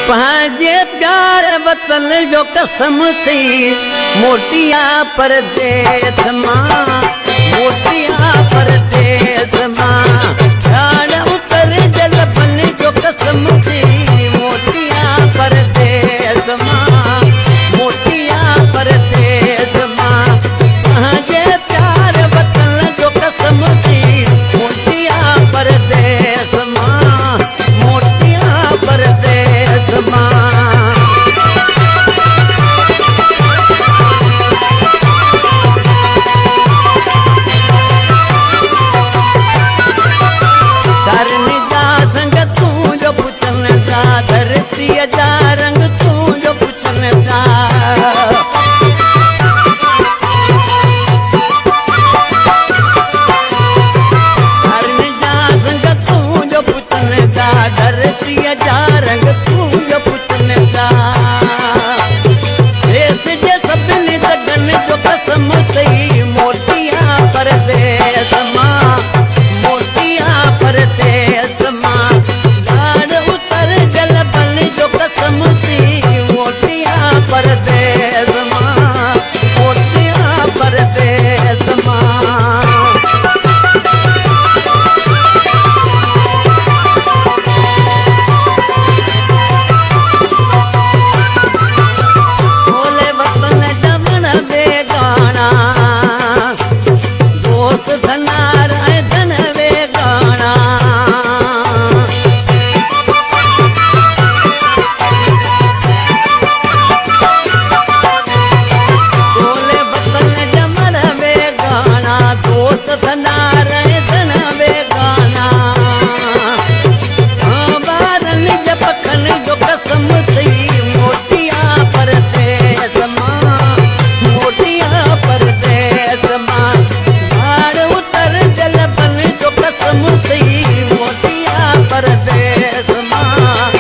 पंहिंजे प्यार वतन जो कसम थी मोटिया परदेस मां मोटिया परदेस मां ॼाण उतर जल बन जो कसम थी मोटिया परदेस मां मोटिया परदेस मां पंहिंजे प्यार वतन जो कसम थी मोटिया परदेस मां मोटिया परदेस मां धरनी जा संग तूं जो पुछन था धरतीअ जा रंग तूं जो पुछन था धरनी जा संग तूं जो पुछन था धरतीअ जा रंग तूं जो पुछन था देश जे सभिनी जगन जो कसम थई मोटिया परदेस मां मोटिया परदेस मां ॼाण उतर जल बन जो कसम थी मोटिया परदेस मां मोटिया परदेस मां बोले वतन जमण बेगाना दोस्त धनार ऐं धन बेगाना बोले वतन जमण बेगाना दोस्त धनार ऐं धन बेगाना ॿारनि जे पखन जो कसम थी मोटिया परदेस मां मोटिया परदेस मां ॼाण उतर जल बन जो कसम थी मोटिया परदेस मां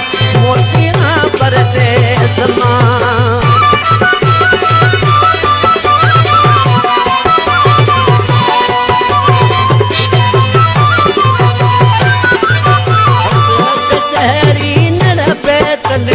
मोटिया परदेस मां कचहरी नड़ पे तन